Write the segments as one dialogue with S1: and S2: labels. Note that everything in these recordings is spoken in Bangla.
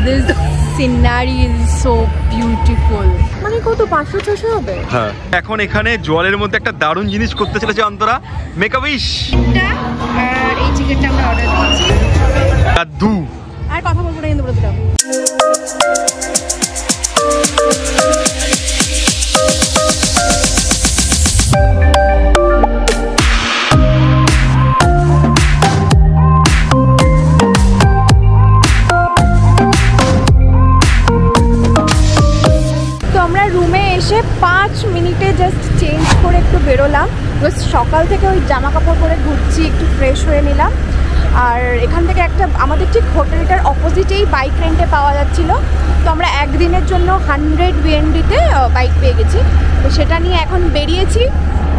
S1: this scenery is so beautiful. মানে কত 500-600 হবে?
S2: হ্যাঁ, এখন এখানে জলের মধ্যে একটা দারুণ জিনিস করতে চলেছে অন্তরা, মেক আ উইশ।
S1: আর এই চিকেনটা আমরা অর্ডার দিয়েছি।
S2: দাদু
S1: আর কথা বলবো না কিন্তু বলে দিলাম। রুমে এসে 5 মিনিটে জাস্ট চেঞ্জ করে একটু বেরোলাম। জাস্ট সকাল থেকে ওই জামা কাপড় পরে ঘুরছি, একটু ফ্রেশ হয়ে নিলাম। আর এখান থেকে একটা আমাদের ঠিক হোটেলটার অপোজিটেই বাইক রেন্টে পাওয়া যাচ্ছিলো। তো আমরা একদিনের জন্য 100 BNDতে বাইক পেয়ে গেছি। তো সেটা নিয়ে এখন বেরিয়েছি।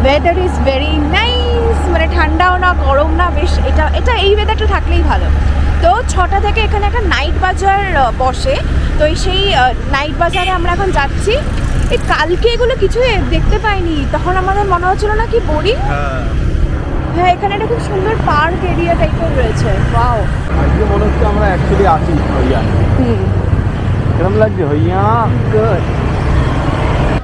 S1: ওয়েদার ইজ ভেরি নাইস, মানে ঠান্ডাও না গরম না, বেশ এটা এই ওয়েদারটা থাকলেই ভালো। তো 6টা থেকে এখানে একটা নাইট বাজার বসে। তো সেই নাইট বাজারে আমরা এখন যাচ্ছি। এই কালকে এগুলো কিছু দেখতে পাইনি, তখন আমাদের মনে হচ্ছিল না কি বোরিং। হ্যাঁ, এখানে একটা খুব সুন্দর পার্ক এরিয়া টাইপের রয়েছে। ওয়াও,
S2: আজকে মনে হচ্ছে আমরা অ্যাকচুয়ালি আছি হইয়া। কেমন লাগছে হইয়া? গুড।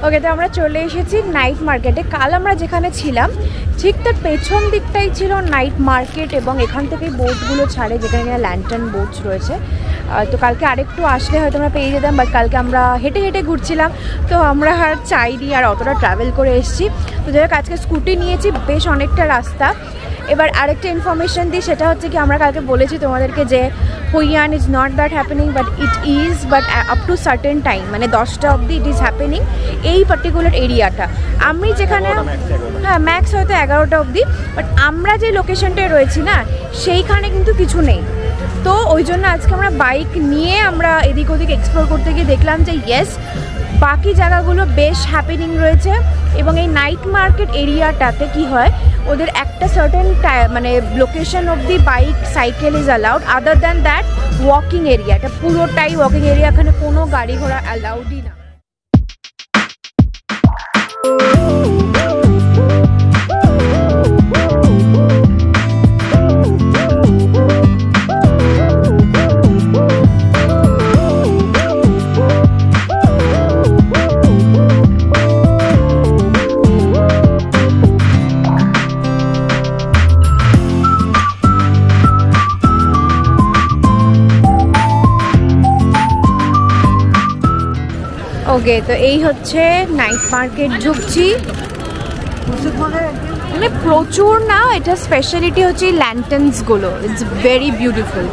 S1: ওকে, তো আমরা চলে এসেছি নাইট মার্কেটে। কাল আমরা যেখানে ছিলাম ঠিক তার পেছন দিকটাই ছিল নাইট মার্কেট, এবং এখান থেকেই বোটগুলো ছাড়ে, যেখানে ল্যান্টার্ন বোটস রয়েছে। তো কালকে আরেকটু আসলে হয়তো আমরা পেয়ে যেতাম, বাট কালকে আমরা হেঁটে হেঁটে ঘুরছিলাম, তো আমরা আর চাইনি আর অতটা ট্রাভেল করে এসেছি। তো যাই হোক, আজকে স্কুটি নিয়েছি, বেশ অনেকটা রাস্তা। এবার আরেকটা ইনফরমেশন দিই, সেটা হচ্ছে কি আমরা কালকে বলেছি তোমাদেরকে যে হুইয়ান is not that happening, but it is, but up to certain time, মানে 10টা অবধি ইট ইজ হ্যাপেনিং এই পার্টিকুলার এরিয়াটা। আমি যেখানে, হ্যাঁ ম্যাক্স হয়তো 11টা অবধি, বাট আমরা যে লোকেশনটায় রয়েছি না সেইখানে কিন্তু কিছু নেই। তো ওই জন্য আজকে আমরা বাইক নিয়ে আমরা এদিক ওদিক এক্সপ্লোর করতে গিয়ে দেখলাম যে ইয়েস, বাকি জায়গাগুলো বেশ হ্যাপেনিং রয়েছে। এবং এই নাইট মার্কেট এরিয়াটাতে কি হয়, ওদের একটা সার্টেন মানে লোকেশন অবধি bike cycle is allowed, other than that walking area, এটা পুরোটাই ওয়াকিং এরিয়া, এখানে কোনো গাড়ি ঘোড়া অ্যালাউডই না। ওকে, তো এই হচ্ছে নাইট মার্কেট, ঢুকছি। মানে প্রচুর না, এটা স্পেশালিটি হচ্ছে ল্যান্টার্নসগুলো, ইটস ভেরি বিউটিফুল।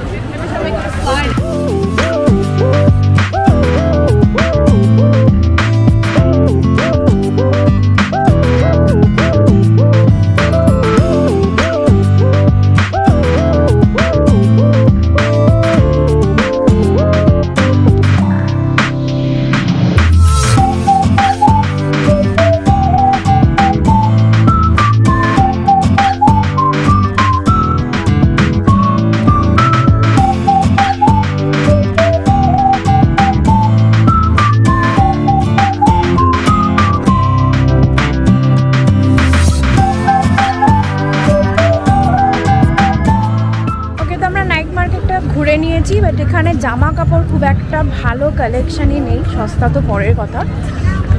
S1: ঘুরে নিয়েছি, বাট এখানে জামা কাপড় খুব একটা ভালো কালেকশানই নেই, সস্তা তো পরের কথা।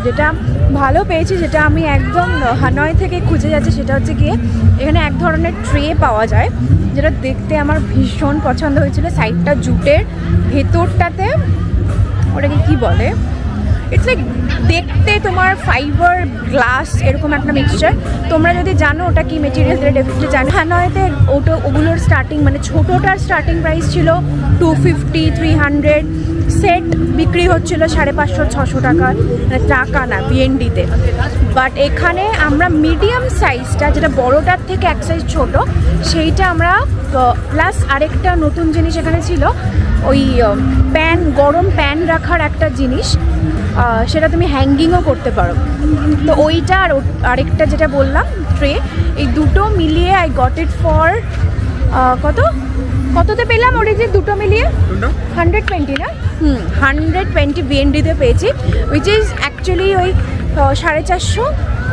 S1: যেটা ভালো পেয়েছি, যেটা আমি একদম হানয় থেকে খুঁজে যাচ্ছি, সেটা হচ্ছে গিয়ে এখানে এক ধরনের ট্রে পাওয়া যায়, যেটা দেখতে আমার ভীষণ পছন্দ হয়েছিল। সাইডটা জুটের, ভেতরটাতে ওটাকে কি বলে, ইটস লাইক দেখতে তোমার ফাইবার গ্লাস এরকম একটা মিক্সচার। তোমরা যদি জানো ওটা কি মেটেরিয়াল, সেটা ডেফিনেটলি জানো। হানয়তে ওগুলোর স্টার্টিং, মানে ছোটোটার স্টার্টিং প্রাইস ছিল 250, 300, সেট বিক্রি হচ্ছিল 550-600 টাকা, মানে টাকা না বিএনডিতে। বাট এখানে আমরা মিডিয়াম সাইজটা, যেটা বড়টার থেকে এক সাইজ ছোটো, সেইটা আমরা প্লাস আরেকটা নতুন জিনিস এখানে ছিল, ওই প্যান, গরম প্যান রাখার একটা জিনিস, সেটা তুমি হ্যাঙ্গিংও করতে পারো। তো ওইটা আর আরেকটা যেটা বললাম ট্রে, এই দুটো মিলিয়ে আই গট ইট ফর কততে পেলাম, ওটা যে দুটো মিলিয়ে 120 না, 120 বিএনডিতে পেয়েছি, উইচ ইজ অ্যাকচুয়ালি ওই 450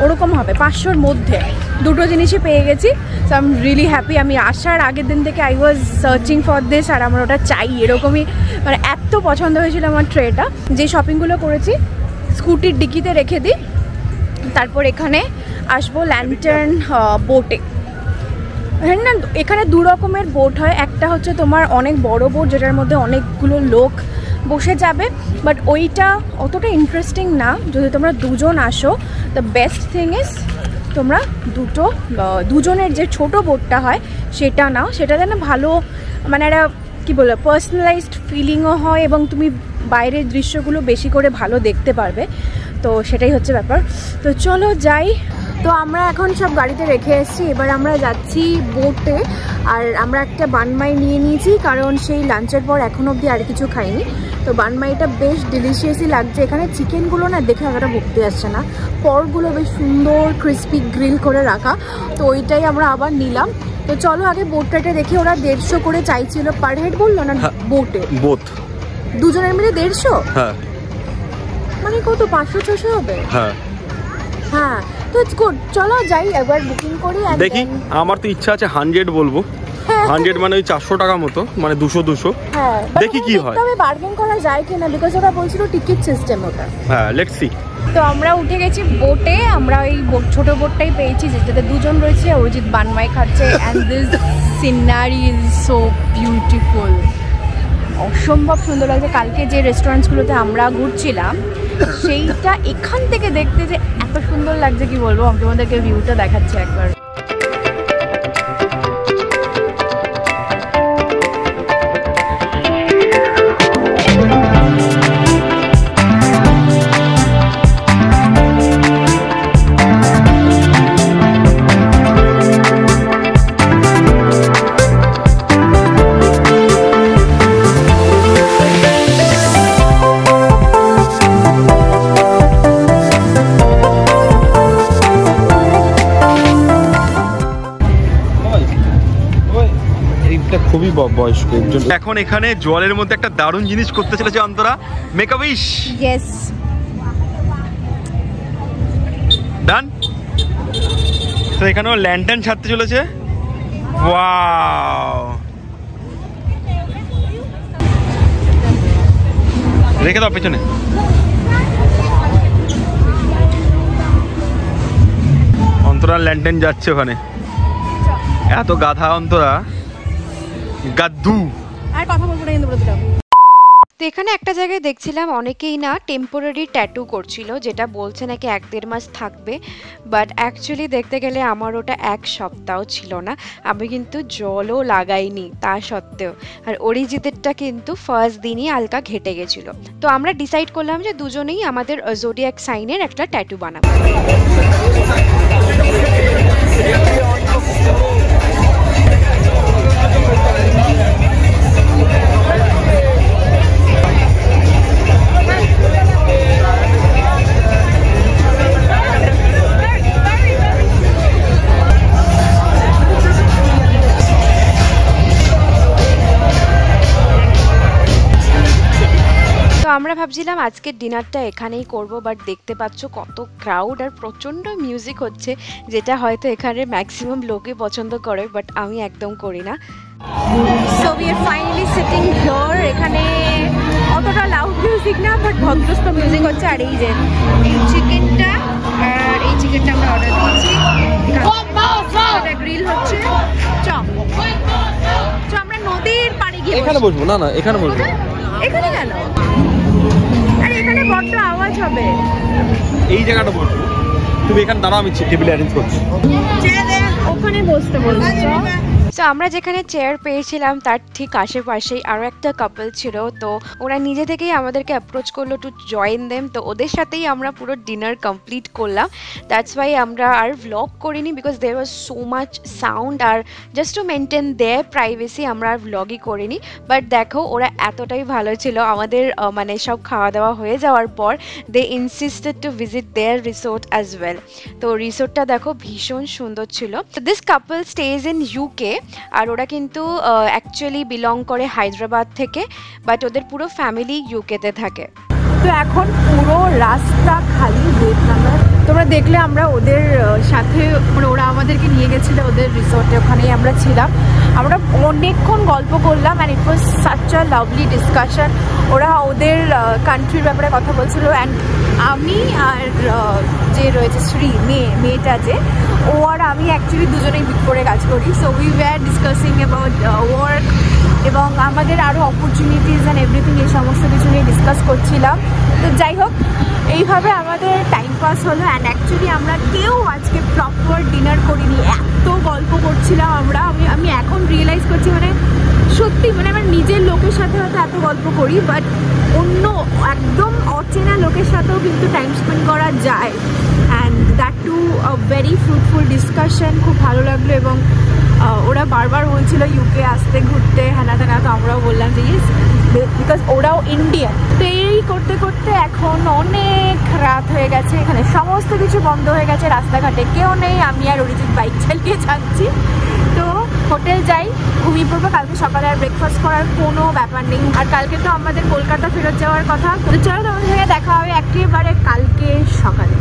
S1: ওরকম হবে, 500-র মধ্যে দুটো জিনিসই পেয়ে গেছি। So I am really happy. আমি আসার আগের দিন থেকে I was searching for this, আর আমার ওটা চাই এরকমই, মানে এত পছন্দ হয়েছিল আমার ট্রেটা। যে শপিংগুলো করেছি স্কুটির ডিকিতে রেখে দিই, তারপর এখানে আসবো ল্যান্টার্ন বোটে। হ্যাঁ না, এখানে দু রকমের বোট হয়, একটা হচ্ছে তোমার অনেক বড় বোট যেটার মধ্যে অনেকগুলো লোক বসে যাবে, বাট ওইটা অতটা ইন্টারেস্টিং না যদি তোমরা দুজন আসো। দ্য বেস্ট থিং ইজ তোমরা দুজনের যে ছোট বোটটা হয় সেটা নাও, সেটাতে না ভালো মানে একটা কী বলবো পার্সোনালাইজড ফিলিংও হয় এবং তুমি বাইরের দৃশ্যগুলো বেশি করে ভালো দেখতে পারবে। তো সেটাই হচ্ছে ব্যাপার। তো চলো যাই। তো আমরা এখন সব গাড়িতে রেখে এসেছি, এবার আমরা যাচ্ছি বোটে। আর আমরা একটা বানমাই নিয়ে নিয়েছি কারণ সেই লাঞ্চের পর এখনো অবধি আর কিছু খাইনি। তো বানমাইটা বেশ ডিলিশিয়াসই লাগছে। এখানে চিকেনগুলো না দেখে এতটা ভুগতে আসছে না, পরগুলো বেশ সুন্দর ক্রিস্পি গ্রিল করে রাখা, তো ওইটাই আমরা আবার নিলাম। তো চলো আগে বোটটাটা দেখি। ওরা 150 করে চাইছিল পার হেড বললো না? বোটে বোট দুজনের মিলে 150? হ্যাঁ, মানে কত 500-600 হবে? হ্যাঁ হ্যাঁ, তো ইটস গুড। চলো যাই একবার বুকিং করি।
S2: দেখি, আমার তো ইচ্ছা আছে 100 বলবো। 100 মানে ওই 400 টাকা মতো, মানে 200। হ্যাঁ, দেখি কি হয়। তবে
S1: বার্গেন করা যায় কিনা, বিকজ ওরা বলছিল টিকিট সিস্টেম ওটা।
S2: হ্যাঁ, লেটস সি।
S1: তো আমরা উঠে গেছি বোটে। আমরা ওই ছোট বোটটাই পেয়েছি যেটাতে দুজন রয়েছে। অরিজিৎ বানমাই খাচ্ছে and this scenery is so beautiful, অসম্ভব সুন্দর লাগছে। কালকে যে রেস্টুরেন্টসগুলোতে আমরা ঘুরছিলাম সেইটা এখান থেকে দেখতে যে এত সুন্দর লাগছে কি বলবো। আমি তোমাদেরকে ভিউটা দেখাচ্ছি একবার।
S2: খুবই বয়স্ক একজন। এখন এখানে জলের মধ্যে একটা দারুণ জিনিস করতে চলেছে Antara. Make a wish.
S1: Yes,
S2: done. তো এখানেও ল্যান্টার্ন ছাড়তে চলেছে। ওয়াও, রেখে দাও পেছনে। অন্তরা ল্যান্টার্ন যাচ্ছে ওখানে। এত গাধা অন্তরা, গাদ্দু।
S1: আর কথা বলবো না কিন্তু বলে দিলাম।
S3: তো এখানে একটা জায়গায় দেখছিলাম অনেকেই না টেম্পোরারি ট্যাটু করছিল, যেটা বলছে নাকি 1-1.5 মাস থাকবে, বাট অ্যাকচুয়ালি দেখতে গেলে আমার ওটা 1 সপ্তাহ ছিল না। আমি কিন্তু জলও লাগাইনি তা সত্ত্বেও। আর অরিজিতেরটা কিন্তু ফার্স্ট দিনই হালকা ঘেটে গেছিল। তো আমরা ডিসাইড করলাম যে দুজনেই আমাদের জোডিয়াক সাইনের একটা ট্যাটু বানাবো। আমরা ভাবছিলাম আজকের ডিনারটা এখানেই করব, বাট দেখতে পাচ্ছ কত ক্রাউড আর প্রচণ্ড মিউজিক হচ্ছে, যেটা হয়তো এখানে ম্যাক্সিমাম লোকে পছন্দ করে, বাট আমি একদম করি না।
S1: So we are finally sitting here. এখানে অতটা লাউড মিউজিক না, বাট ভদ্রস্থ মিউজিক হচ্ছে। আর এই যে এই চিকেনটা, আর এই চিকেনটা আমরা অর্ডার দিয়েছি, গ্রিল হচ্ছে। আমরা নদীর পাড়ে গিয়ে
S2: এখানে বসবো। না না, এখানে বসবো।
S1: এখানে কেন? আরে এখানে বড্ড আওয়াজ হবে।
S2: এই জায়গাটা বসবো, তুমি এখানে দাঁড়াও, আমি টেবিলে অ্যারেঞ্জ করছি।
S1: ওখানে বসতে বলছো?
S3: সো আমরা যেখানে চেয়ার পেয়েছিলাম তার ঠিক আশেপাশেই আরও একটা কাপল ছিল, তো ওরা নিজে থেকেই আমাদেরকে অ্যাপ্রোচ করলো টু জয়েন দেম। তো ওদের সাথেই আমরা পুরো ডিনার কমপ্লিট করলাম। দ্যাটস ওয়াই আমরা আর ভ্লগ করিনি, because there was so much sound, আর just to maintain their privacy আমরা আর ভ্লগই করিনি। বাট দেখো ওরা এতটাই ভালো ছিল, আমাদের মানে সব খাওয়া দাওয়া হয়ে যাওয়ার পর they insisted to visit their resort as well. তো রিসোর্টটা দেখো ভীষণ সুন্দর ছিল। তো this couple stays in UK, আর ওরা কিন্তু অ্যাকচুয়ালি বিলং করে হায়দ্রাবাদ থেকে, বাট ওদের পুরো ফ্যামিলি ইউকেতে থাকে।
S1: তো এখন পুরো রাস্তা খালি ভিয়েতনামের। তোমরা দেখলে আমরা ওদের সাথে মানে ওরা আমাদেরকে নিয়ে গেছিলো ওদের রিসোর্টে, ওখানেই আমরা ছিলাম। আমরা অনেকক্ষণ গল্প করলাম and it was such a lovely discussion. ওরা ওদের কান্ট্রির ব্যাপারে কথা বলছিল অ্যান্ড আমি আর যে রয়েছে শ্রী মেয়েটা যে ও আর আমি অ্যাকচুয়ালি দুজনেই বিগ ফোরে কাজ করি। So we were discussing about work এবং আমাদের আরও অপরচুনিটিস অ্যান্ড এভরিথিং, এই সমস্ত কিছু নিয়ে ডিসকাস করছিলাম। তো যাই হোক, এইভাবে আমাদের টাইম পাস হলো অ্যান্ড অ্যাকচুয়ালি আমরা কেউ আজকে প্রপার ডিনার করিনি, এত গল্প করছিলাম আমরা। আমি এখন রিয়েলাইজ করছি মানে সত্যি মানে আমার নিজের লোকের সাথে হয়তো এত গল্প করি, বাট অন্য একদম অচেনা লোকের সাথেও কিন্তু টাইম স্পেন্ড করা যায় and that to a very fruitful discussion. খুব ভালো লাগলো এবং ওরা বারবার বলছিল ইউকে আসতে ঘুরতে হ্যানা তেনা, তো আমরাও বললাম যে ইয়েস, বিকজ ওরাও ইন্ডিয়ান। তো এই করতে করতে এখন অনেক রাত হয়ে গেছে, এখানে সমস্ত কিছু বন্ধ হয়ে গেছে, রাস্তাঘাটে কেউ নেই, আমি আর অরিজিৎ বাইক চালিয়ে যাচ্ছি। তো হোটেল যাই, ঘুমিয়ে পড়বো, কালকে সকালে আর ব্রেকফাস্ট করার কোনো ব্যাপার নেই। আর কালকে তো আমাদের কলকাতা ফেরত যাওয়ার কথা। তো চলো তোমাদের সঙ্গে দেখা হবে একেবারে কালকে সকালে।